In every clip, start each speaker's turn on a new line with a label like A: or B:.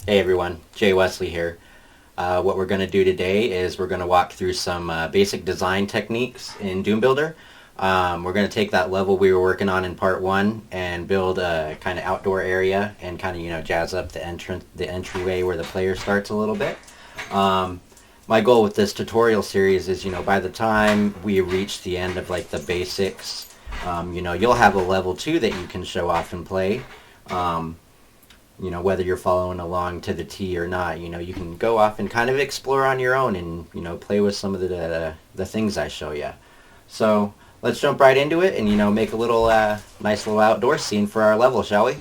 A: Hey everyone, Jay Wesley here. What we're going to do today is we're going to walk through some basic design techniques in Doom Builder. We're going to take that level we were working on in part one and build a kind of outdoor area and kind of jazz up the entryway where the player starts a little bit. My goal with this tutorial series is by the time we reach the end of like the basics, you'll have a level 2 that you can show off and play. Whether you're following along to the T or not, you can go off and kind of explore on your own and, play with some of the things I show you. So let's jump right into it and, make a little nice little outdoor scene for our level, shall we?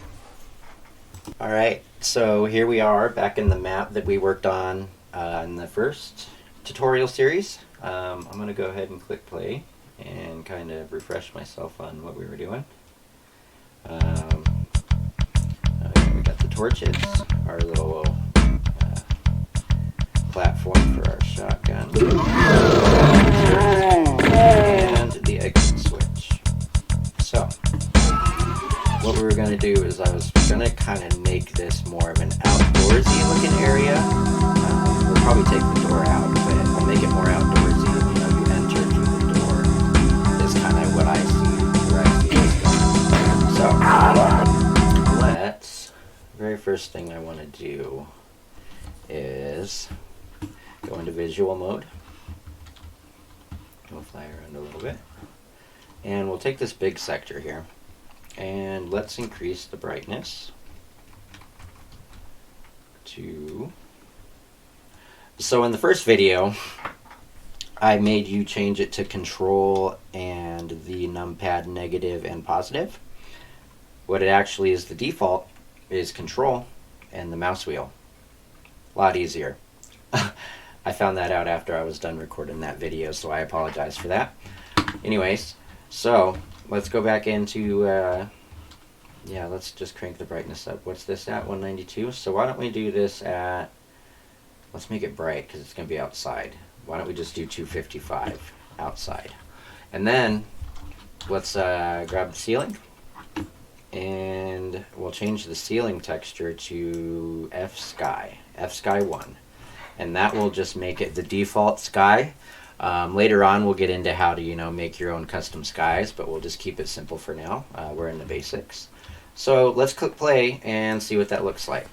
A: All right, so here we are back in the map that we worked on in the first tutorial series. I'm going to go ahead and click play and kind of refresh myself on what we were doing. We got the torches, our little platform for our shotgun, and the exit switch. So, what we were going to do is I was going to kind of make this more of an outdoorsy looking area. We'll probably take the door out, but we'll make it more outdoorsy. You enter through the door is kind of what I see, where I see this going. So, let's, very first thing I want to do is go into visual mode. We'll fly around a little bit. And we'll take this big sector here. And let's increase the brightness to... So in the first video, I made you change it to control and the numpad negative and positive. What it actually is, the default is control and the mouse wheel. A lot easier. I found that out after I was done recording that video, so I apologize for that. Anyways, so let's go back into, let's just crank the brightness up. What's this at? 192? So why don't we do this at, let's make it bright because it's going to be outside. Why don't we just do 255 outside? And then let's grab the ceiling. And we'll change the ceiling texture to F-Sky 1. And that will just make it the default sky. Later on we'll get into how to make your own custom skies, but we'll just keep it simple for now. We're in the basics. So let's click play and see what that looks like.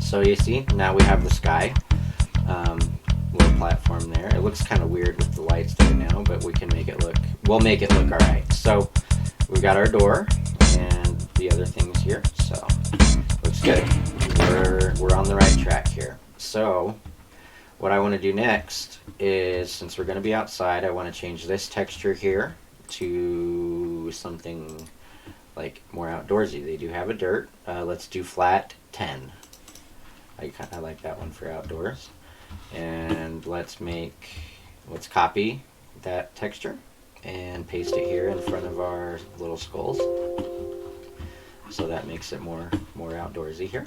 A: So you see, now we have the sky. Little platform there. It looks kind of weird with the lights there now, but we can make it look, we'll make it look alright. So we've got our door and the other things here, so looks good. We're on the right track here. So what I want to do next is, since we're going to be outside, I want to change this texture here to something like more outdoorsy. They do have a dirt. Let's do flat 10. I like that one for outdoors. And let's copy that texture and paste it here in front of our little skulls. So that makes it more outdoorsy here.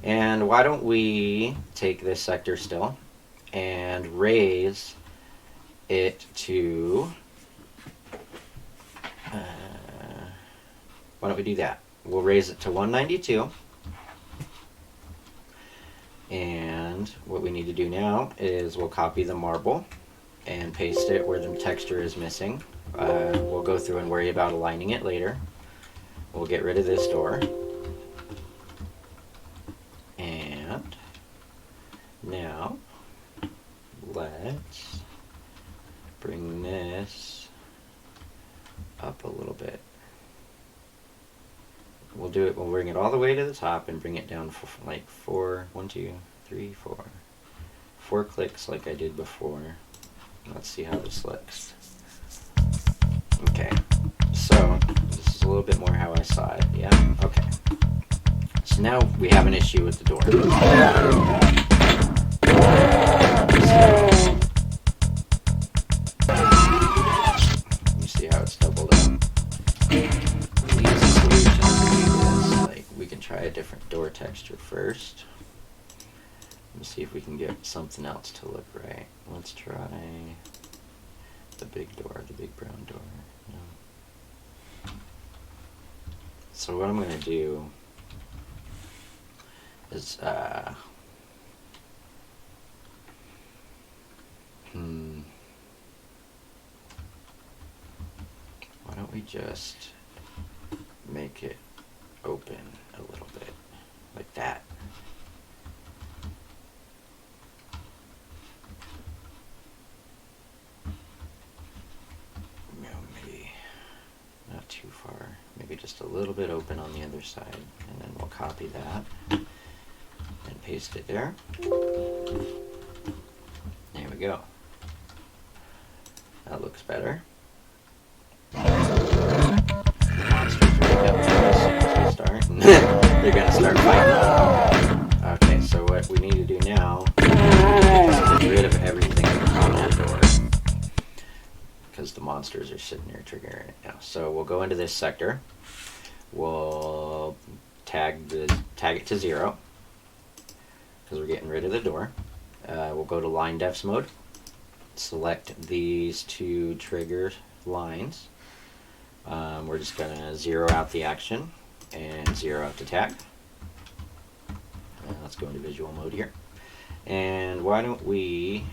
A: And why don't we take this sector still and raise it to, why don't we do that? We'll raise it to 192. And what we need to do now is we'll copy the marble and paste it where the texture is missing. We'll go through and worry about aligning it later. We'll get rid of this door. And now let's bring this up a little bit. We'll bring it all the way to the top and bring it down for like 4 clicks like I did before. Let's see how this looks. Okay, so this is a little bit more how I saw it, yeah? Okay. So now we have an issue with the door. You see how it's doubled up? Easy solution to do this. Like, we can try a different door texture first. Let's see if we can get something else to look right. Let's try the big door, the big brown door. No. So what I'm going to do is why don't we just make it open a little bit like that. Maybe not too far, maybe just a little bit open on the other side, and then we'll copy that and paste it there. There we go. That looks better. The monsters wake up as soon as we start, and they're gonna start fighting. Okay, so what we need to do now is just get rid of everything on that door, because the monsters are sitting there triggering it now. So we'll go into this sector. We'll tag it to 0, because we're getting rid of the door. We'll go to line defs mode. Select these 2 trigger lines. We're just going to 0 out the action and 0 out the tag. Let's go into visual mode here. And why don't we,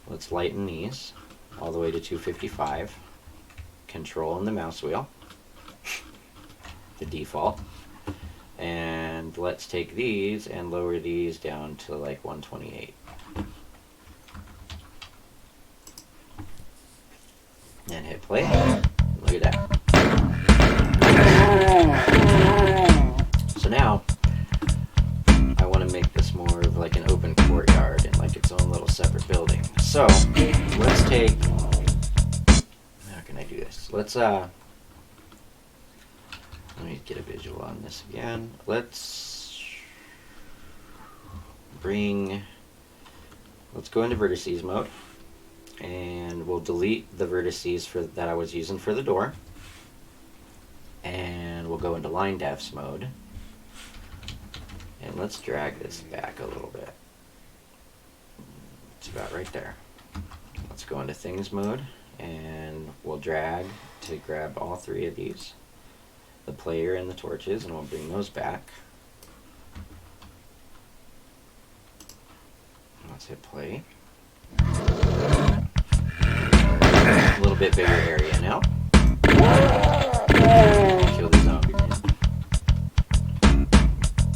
A: let's lighten these all the way to 255. Control in the mouse wheel, the default. And let's take these and lower these down to like 128. And hit play. Look at that. So now I want to make this more of like an open courtyard and like its own little separate building. So let's take, how can I do this? Let's let me get a visual on this again. Let's go into vertices mode, and we'll delete the vertices that I was using for the door, and we'll go into line defs mode, and let's drag this back a little bit. It's about right there. Let's go into things mode, and we'll drag to grab all 3 of these, the player and the torches, and we'll bring those back. Let's hit play. A little bit bigger area now. Kill the zombie man.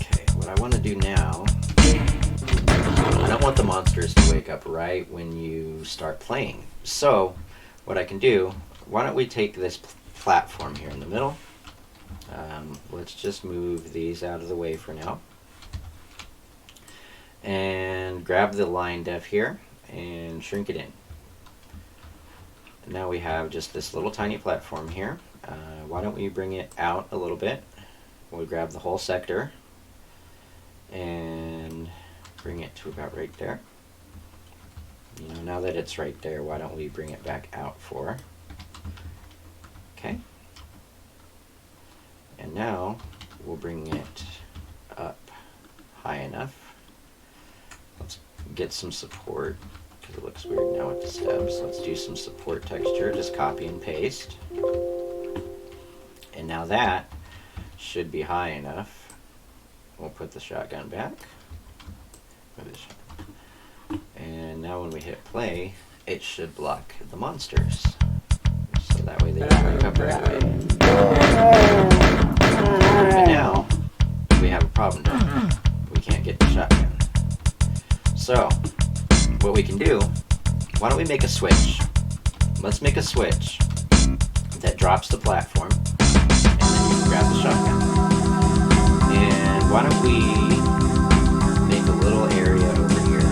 A: Okay, what I want to do now, I don't want the monsters to wake up right when you start playing. So what I can do, why don't we take this platform here in the middle. Let's just move these out of the way for now. And grab the line def here and shrink it in. Now we have just this little tiny platform here. Why don't we bring it out a little bit? We'll grab the whole sector and bring it to about right there. You know, now that it's right there, why don't we bring it back out 4? Okay. And now we'll bring it up high enough. Let's get some support, because it looks weird now with the steps. Let's do some support texture, just copy and paste. And now that should be high enough. We'll put the shotgun back. And now when we hit play, it should block the monsters. So that way they don't wake up right away. But now, we have a problem, don't we? We can't get the shotgun. So, what we can do, why don't we make a switch? Let's make a switch that drops the platform, and then you can grab the shotgun. And why don't we make a little area over here.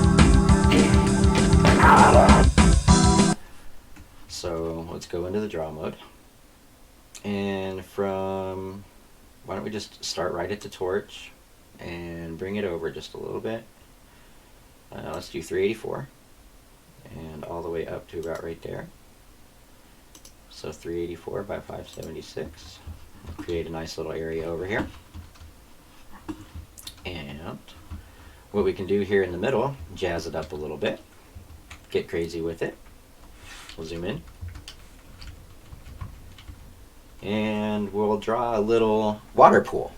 A: So, let's go into the draw mode. And why don't we just start right at the torch and bring it over just a little bit. Let's do 384 and all the way up to about right there. So 384 by 576. We'll create a nice little area over here. And what we can do here in the middle, jazz it up a little bit, get crazy with it. We'll zoom in. And we'll draw a little water pool.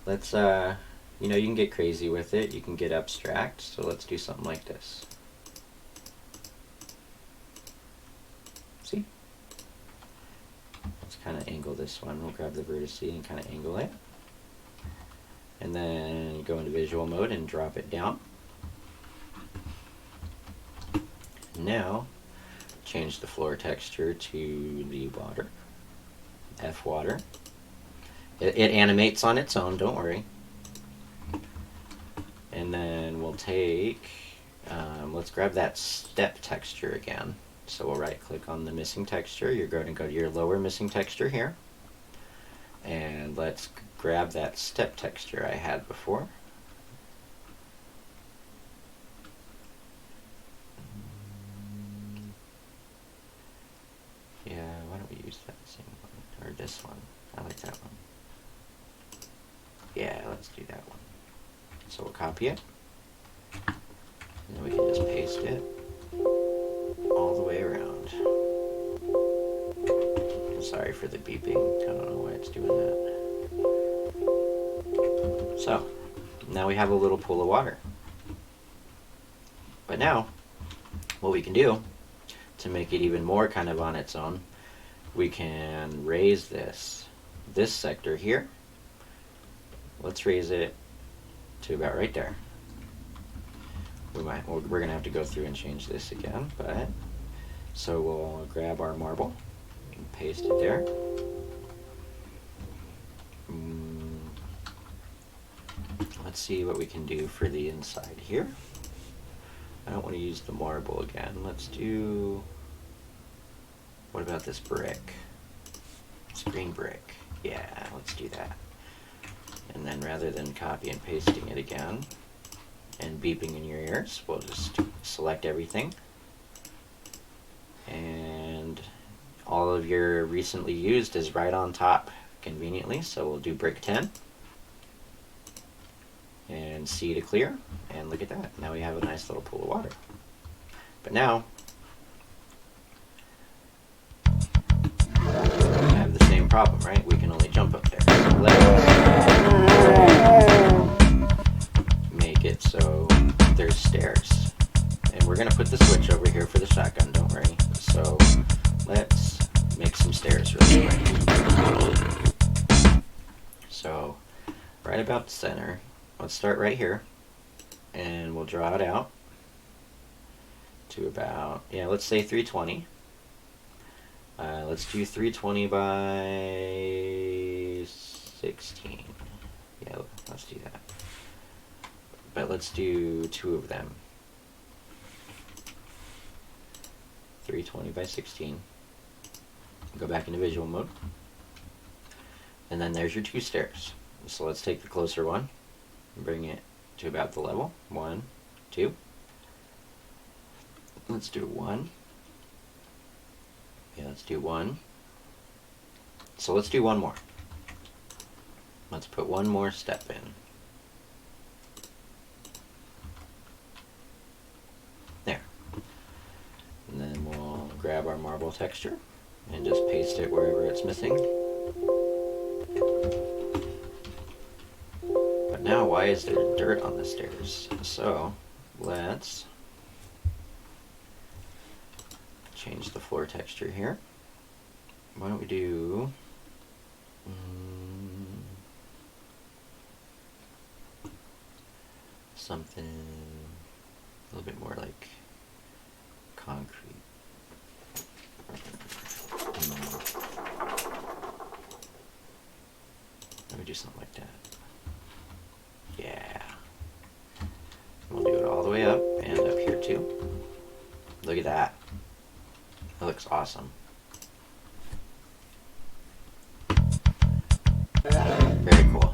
A: Let's You know, you can get crazy with it. You can get abstract. So let's do something like this. See? Let's kind of angle this one. We'll grab the vertex and kind of angle it. And then go into visual mode and drop it down. Now, change the floor texture to the water. F water. It animates on its own, don't worry. And then we'll take, let's grab that step texture again. So we'll right click on the missing texture. You're going to go to your lower missing texture here. And let's grab that step texture I had before. Yeah, why don't we use that same one, or this one? I like that one. Yeah, let's do that one. So we'll copy it, and then we can just paste it all the way around. Sorry for the beeping, I don't know why it's doing that. So, now we have a little pool of water. But now, what we can do, to make it even more kind of on its own, we can raise this sector here. Let's raise it to about right there. We're gonna have to go through and change this again, but so we'll grab our marble and paste it there. Let's see what we can do for the inside here. I don't want to use the marble again. Let's do, what about this brick? This green brick. Yeah, let's do that. And then rather than copy and pasting it again and beeping in your ears, we'll just select everything. And all of your recently used is right on top conveniently, so we'll do brick 10. And C to clear, and look at that. Now we have a nice little pool of water. But now, we have the same problem, right? We can only jump up there. So let's make it so there's stairs. And we're gonna put the switch over here for the shotgun, don't worry. So let's make some stairs really quick. So, right about the center, let's start right here, and we'll draw it out to about, yeah, let's say 320. Let's do 320 by 16. Yeah, let's do that. But let's do 2 of them. 320 by 16. Go back into visual mode. And then there's your 2 stairs. So let's take the closer one. Bring it to about the level. 1, 2. Let's do 1. Yeah, let's do 1. So let's do 1 more. Let's put 1 more step in. There. And then we'll grab our marble texture and just paste it wherever it's missing. Now, why is there dirt on the stairs? So, let's change the floor texture here. Why don't we do something a little bit more like concrete. Let me do something like that. Yeah. We'll do it all the way up and up here too. Look at that. That looks awesome. Very cool.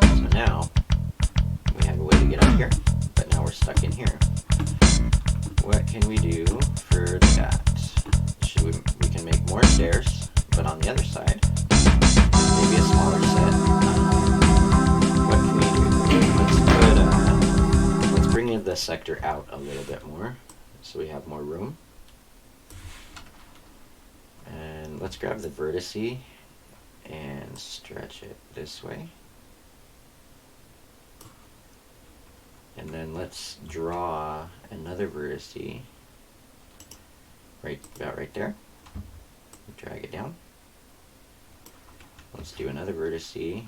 A: So now we have a way to get up here, but now we're stuck in here. What can we do for that? We can make more stairs, but on the other side, maybe a smaller set. What can we do? Let's bring the sector out a little bit more, so we have more room. And let's grab the vertice and and stretch it this way. And then let's draw another vertice about right there. Drag it down. Let's do another vertice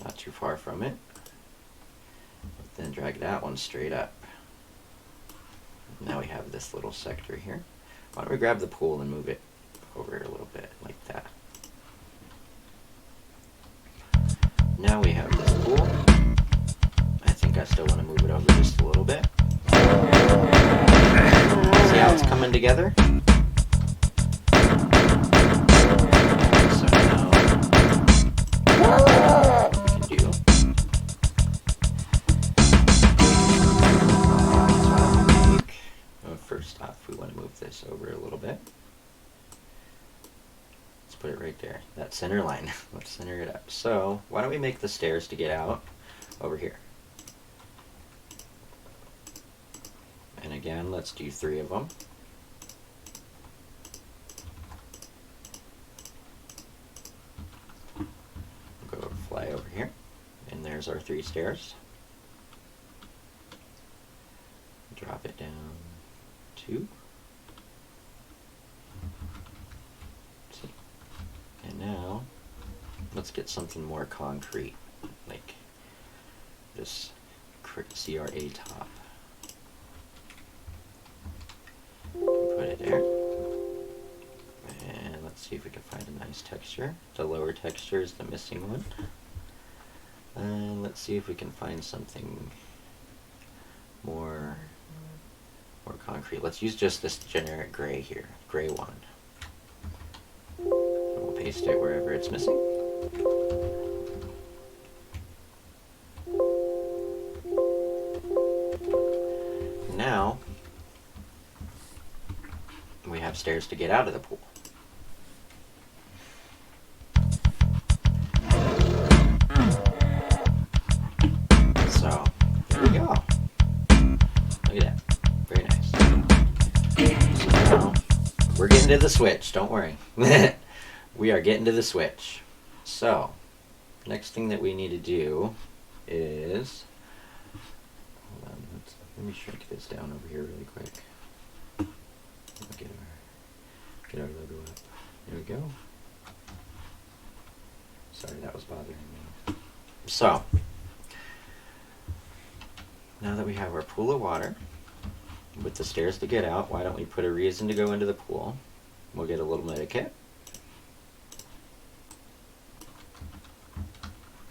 A: not too far from it. Then drag that one straight up. Now we have this little sector here. Why don't we grab the pool and move it over a little bit like that. Now we have this pool. I think I still want to move it over just a little bit. See how it's coming together? So now what we can do, first off, we want to move this over a little bit. Let's put it right there, that center line. Let's center it up. So why don't we make the stairs to get out over here? And again, let's do 3 of them. Go fly over here, and there's our 3 stairs. Drop it down 2. See? And now let's get something more concrete, like this CRA top. Put it there. And let's see if we can find a nice texture. The lower texture is the missing one. And let's see if we can find something more concrete. Let's use just this generic gray here, gray one. And we'll paste it wherever it's missing. Now we have stairs to get out of the pool. So there we go. Look at that. Very nice. So now we're getting to the switch. Don't worry. We are getting to the switch. So next thing that we need to do is, hold on, let me shrink this down over here really quick. Get our logo up. There we go. Sorry, that was bothering me. So now that we have our pool of water with the stairs to get out, why don't we put a reason to go into the pool? We'll get a little etiquette.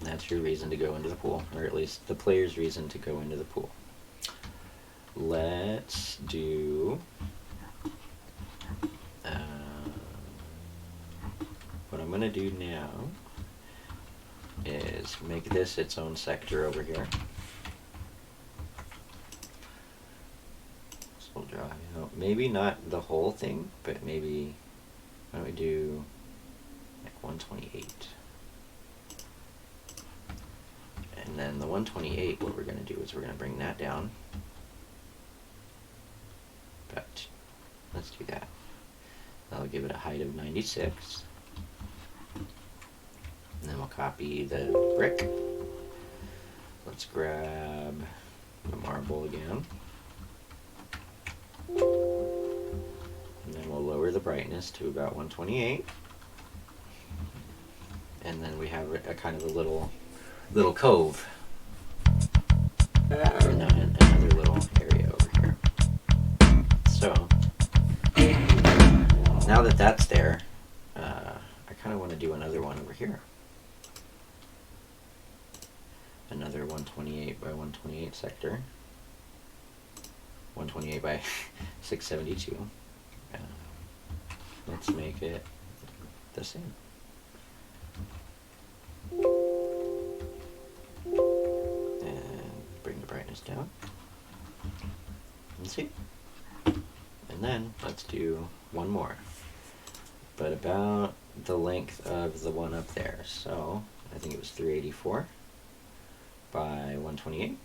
A: That's your reason to go into the pool, or at least the player's reason to go into the pool. Let's do what I'm going to do now is make this its own sector over here. So we'll draw, maybe not the whole thing, but maybe, why don't we do like 128. And then the 128, what we're going to do is we're going to bring that down. But let's do that. That'll give it a height of 96. And then we'll copy the brick. Let's grab the marble again. And then we'll lower the brightness to about 128. And then we have a kind of a little cove. Another little area over here. So now that that's there, I kind of want to do another one over here. Another 128 by 128 sector. 128 by 672. Let's make it the same. And bring the brightness down. And see? And then let's do one more, but about the length of the one up there. So I think it was 384 by 128.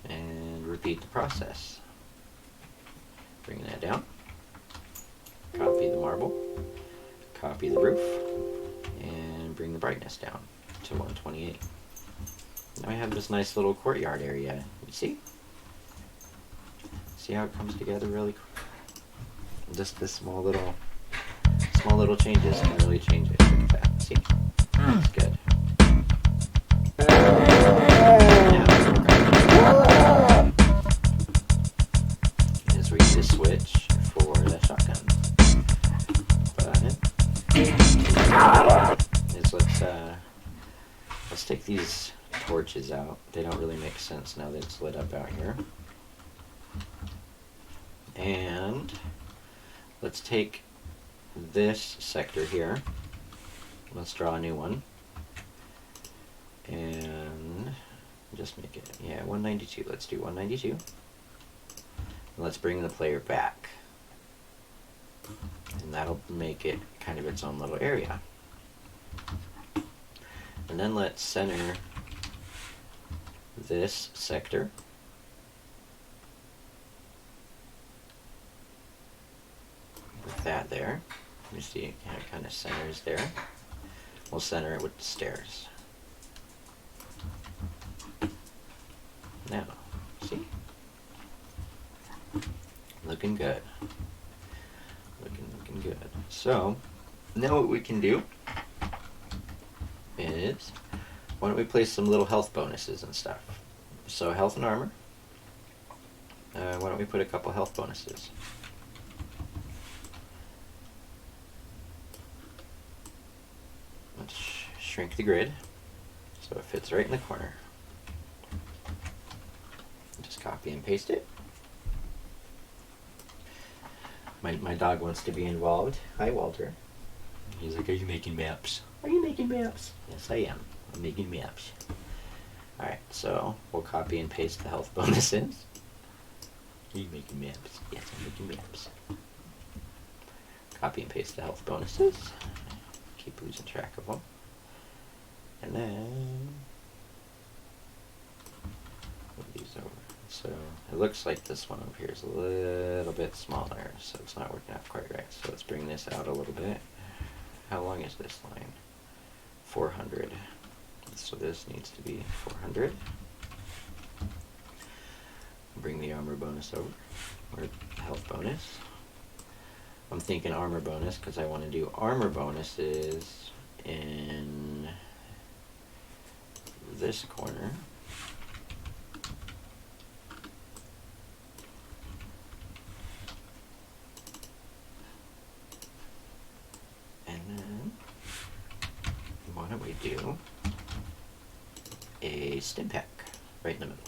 A: And repeat the process. Bring that down. Copy the marble. Copy the roof. And bring the brightness down to 128. Now we have this nice little courtyard area. You see? See how it comes together really quick? Just this small little changes can really change it. Look at that. See? That's good. Now, is we need to switch for the shotgun button. Let's take these torches out. They don't really make sense now that it's lit up out here. And let's take this sector here. Let's draw a new one. And just make it, 192. Let's do 192. And let's bring the player back. And that'll make it kind of its own little area. And then let's center this sector. With that there. You see it kind of centers there. We'll center it with the stairs. Now, see? Looking good. Looking good. So, now what we can do is, why don't we place some little health bonuses and stuff. So health and armor. Why don't we put a couple health bonuses. Let's shrink the grid so it fits right in the corner. Just copy and paste it. My dog wants to be involved. Hi, Walter. He's like, are you making maps? Are you making maps? Yes, I am. I'm making maps. Alright, so we'll copy and paste the health bonuses. Are you making maps? Yes, I'm making maps. Copy and paste the health bonuses. Keep losing track of them. And then move these over. So it looks like this one over here is a little bit smaller, so it's not working out quite right. So let's bring this out a little bit. How long is this line? 400. So this needs to be 400. Bring the armor bonus over, or health bonus. I'm thinking armor bonus because I want to do armor bonuses in this corner. And then, why don't we do a stim pack right in the middle.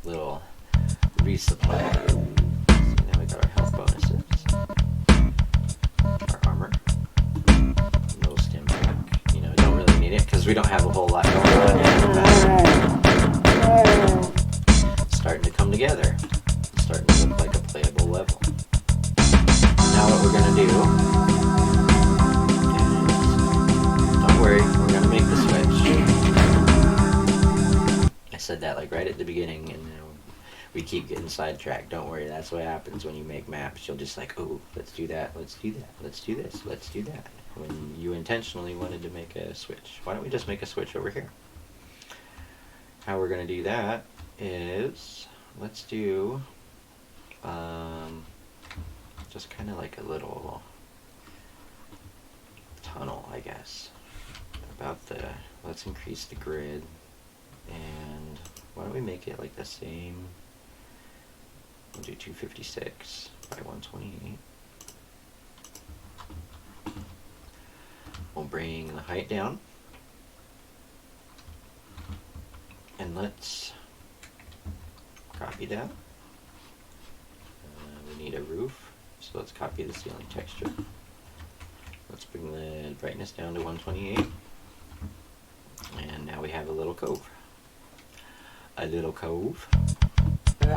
A: Little resupply. So now we got our health bonuses, our armor, little stim pack. You know, don't really need it because we don't have a whole lot going on yet. It's starting to come together. It's starting to look like a playable level. Now what we're gonna do is, don't worry, we're gonna make the switch. I said that like right at the beginning, and we keep getting sidetracked. Don't worry, that's what happens when you make maps. You'll just like, oh, let's do that, let's do that, let's do this, let's do that. When you intentionally wanted to make a switch. Why don't we just make a switch over here? How we're going to do that is, let's do just kind of like a little tunnel, I guess. Let's increase the grid. And why don't we make it like the same? We'll do 256 by 128. We'll bring the height down. And let's copy that. We need a roof, so let's copy the ceiling texture. Let's bring the brightness down to 128. And now we have a little cove. A little cove. Kill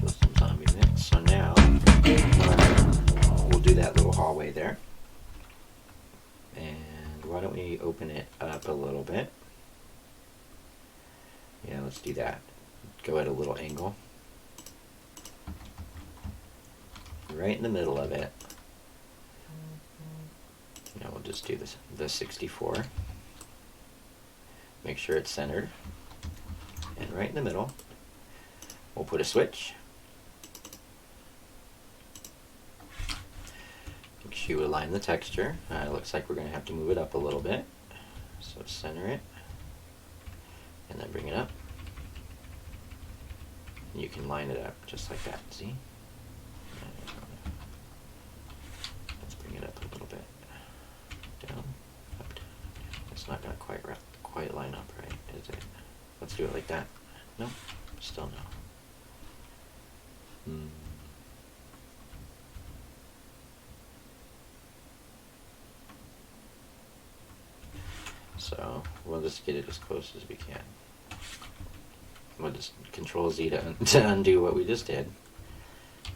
A: some zombie mix. So now we'll do that little hallway there. And why don't we open it up a little bit? Yeah, let's do that. Go at a little angle. Right in the middle of it. Now we'll just do this, the 64. Make sure it's centered. And right in the middle, we'll put a switch. Make sure you align the texture. It looks like we're going to have to move it up a little bit. So center it, and then bring it up. You can line it up just like that, see? Let's bring it up a little bit. Down, up, down. It's not going to quite line up right, is it? Let's do it like that. No? Still no. So we'll just get it as close as we can. We'll just Control Z to undo what we just did.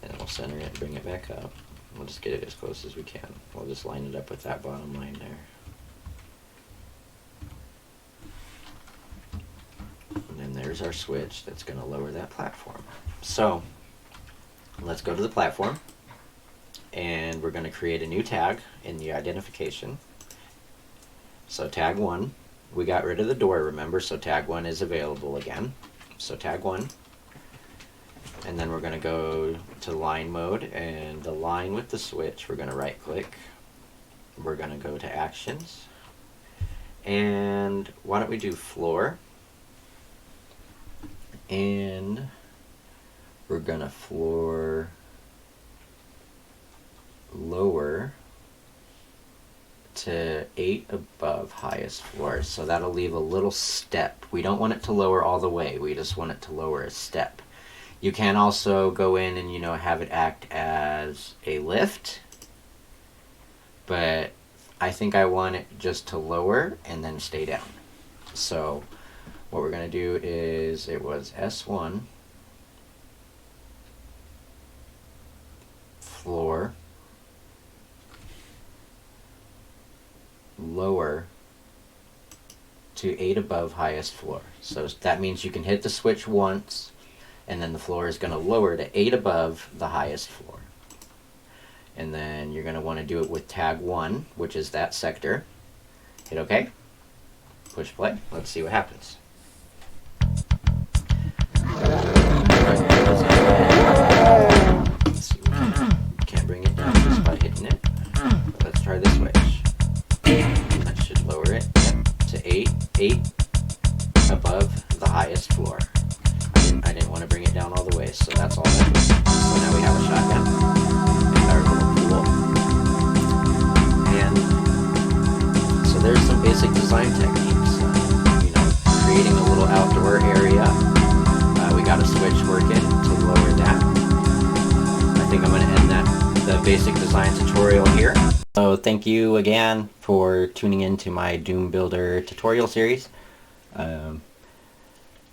A: And then we'll center it and bring it back up. We'll just get it as close as we can. We'll just line it up with that bottom line there. And then there's our switch that's going to lower that platform. So let's go to the platform. And we're going to create a new tag in the identification. So tag 1, we got rid of the door, remember, so tag 1 is available again. So tag 1, and then we're going to go to line mode, and the line with the switch, we're going to right click. We're going to go to actions, and why don't we do floor, and we're going to floor lower to 8 above highest floor. So that'll leave a little step. We don't want it to lower all the way. We just want it to lower a step. You can also go in and, have it act as a lift. But I think I want it just to lower and then stay down. So what we're going to do is, it was S1, floor, lower to 8 above highest floor. So that means you can hit the switch once, and then the floor is going to lower to 8 above the highest floor. And then you're going to want to do it with tag 1, which is that sector. Hit OK. Push play. Let's see what happens. Let's see, we can't bring it down just by hitting it. But let's try the switch. That should lower it to 8 above the highest floor. I didn't want to bring it down all the way, so that's all that is. So now we have a shotgun and our little pool. And so there's some basic design techniques. Creating a little outdoor area. We got a switch working to lower that. I think I'm going to end the basic design tutorial here. So thank you again for tuning in to my Doom Builder tutorial series.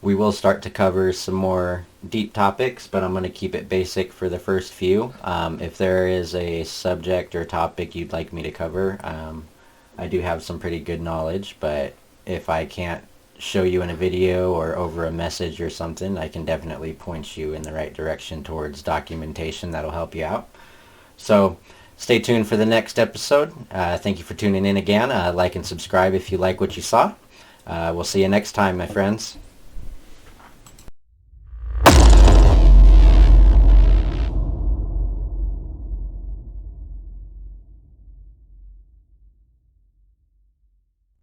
A: We will start to cover some more deep topics, but I'm going to keep it basic for the first few. If there is a subject or topic you'd like me to cover, I do have some pretty good knowledge, but if I can't show you in a video or over a message or something, I can definitely point you in the right direction towards documentation that'll help you out. So stay tuned for the next episode. Thank you for tuning in again. Like and subscribe if you like what you saw. We'll see you next time, my friends.